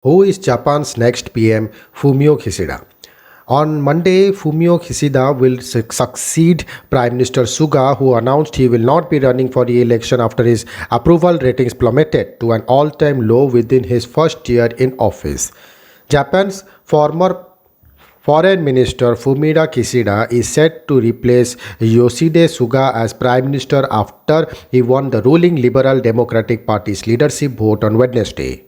Who is Japan's next PM, Fumio Kishida? On Monday, Fumio Kishida will succeed Prime Minister Suga, who announced he will not be running for re-election after his approval ratings plummeted to an all-time low within his first year in office. Japan's former Foreign Minister Fumio Kishida is set to replace Yoshihide Suga as Prime Minister after he won the ruling Liberal Democratic Party's leadership vote on Wednesday.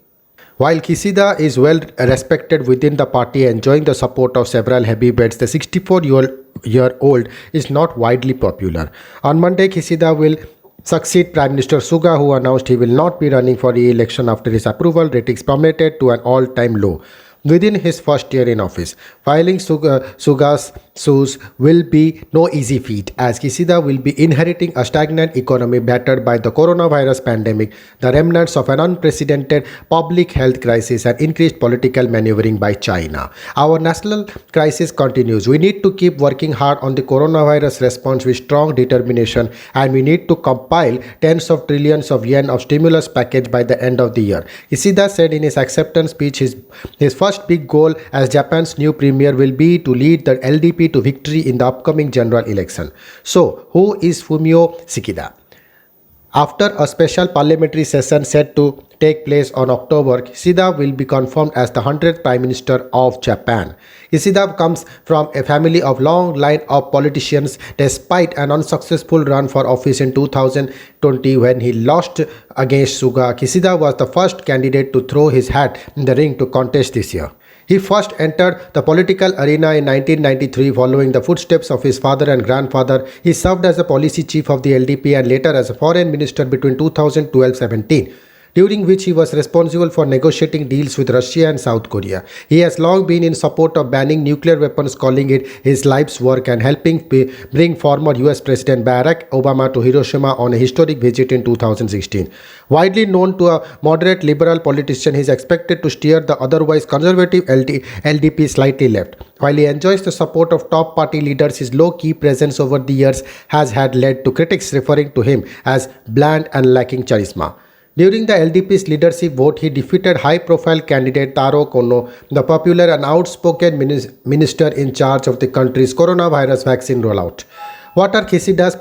While Kishida is well respected within the party, enjoying the support of several heavyweights, the 64-year-old is not widely popular. On Monday, Kishida will succeed Prime Minister Suga, who announced he will not be running for re-election after his approval ratings plummeted to an all-time low within his first year in office. Filing Suga's shoes will be no easy feat, as Kishida will be inheriting a stagnant economy battered by the coronavirus pandemic, the remnants of an unprecedented public health crisis, and increased political maneuvering by China. Our national crisis continues. We need to keep working hard on the coronavirus response with strong determination, and we need to compile tens of trillions of yen of stimulus package by the end of the year. Kishida said in his acceptance speech his first big goal as Japan's new premier will be to lead the LDP to victory in the upcoming general election. So, who is Fumio Kishida? After a special parliamentary session set to take place on October, Kishida will be confirmed as the 100th Prime Minister of Japan. Kishida comes from a family of long line of politicians despite an unsuccessful run for office in 2020 when he lost against Suga. Kishida was the first candidate to throw his hat in the ring to contest this year. He first entered the political arena in 1993 following the footsteps of his father and grandfather. He served as a policy chief of the LDP and later as a foreign minister between 2012-17. During which he was responsible for negotiating deals with Russia and South Korea. He has long been in support of banning nuclear weapons, calling it his life's work, and helping bring former US President Barack Obama to Hiroshima on a historic visit in 2016. Widely known to a moderate liberal politician, he is expected to steer the otherwise conservative LDP slightly left. While he enjoys the support of top party leaders, his low-key presence over the years has had led to critics referring to him as bland and lacking charisma. During the LDP's leadership vote, he defeated high-profile candidate Taro Kono, the popular and outspoken minister in charge of the country's coronavirus vaccine rollout. What are Kishida's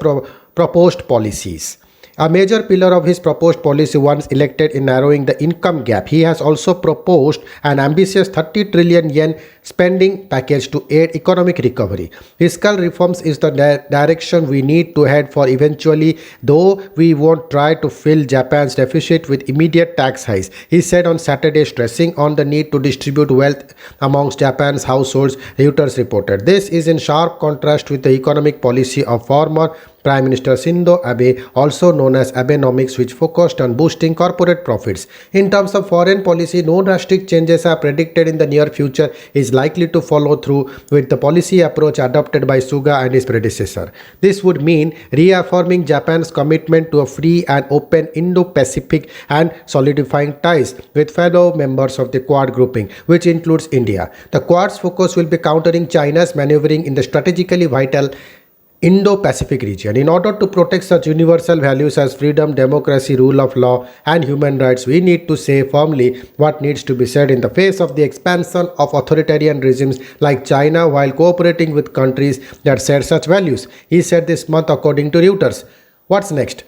proposed policies? A major pillar of his proposed policy once elected in narrowing the income gap. He has also proposed an ambitious 30 trillion yen spending package to aid economic recovery. Fiscal reforms is the direction we need to head for eventually, though we won't try to fill Japan's deficit with immediate tax hikes, he said on Saturday, stressing on the need to distribute wealth amongst Japan's households, Reuters reported. This is in sharp contrast with the economic policy of former Prime Minister Shinzo Abe, also known as Abenomics, which focused on boosting corporate profits. In terms of foreign policy, no drastic changes are predicted in the near future. He is likely to follow through with the policy approach adopted by Suga and his predecessor. This would mean reaffirming Japan's commitment to a free and open Indo-Pacific and solidifying ties with fellow members of the Quad grouping, which includes India. The Quad's focus will be countering China's maneuvering in the strategically vital Indo-Pacific region. In order to protect such universal values as freedom, democracy, rule of law, and human rights, we need to say firmly what needs to be said in the face of the expansion of authoritarian regimes like China while cooperating with countries that share such values. He said this month according to Reuters. What's next?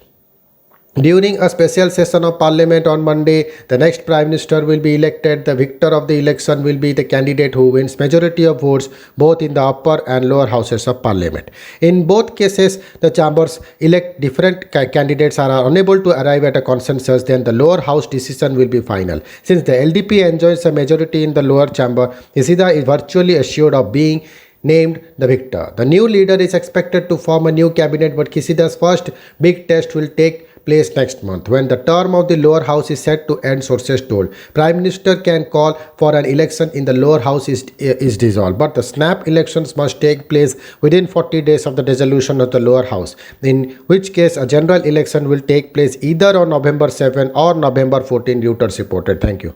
During a special session of parliament on Monday, the next prime minister will be elected. The victor of the election will be the candidate who wins majority of votes both in the upper and lower houses of parliament. In both cases, the chambers elect different candidates are unable to arrive at a consensus, then the lower house decision will be final. Since the LDP enjoys a majority in the lower chamber, Kishida is virtually assured of being named the victor. The new leader is expected to form a new cabinet, but Kishida's first big test will take place next month when the term of the lower house is set to end, sources told. Prime Minister can call for an election in the lower house is dissolved, but the snap elections must take place within 40 days of the dissolution of the lower house, in which case a general election will take place either on November 7 or November 14, Reuters reported. Thank you.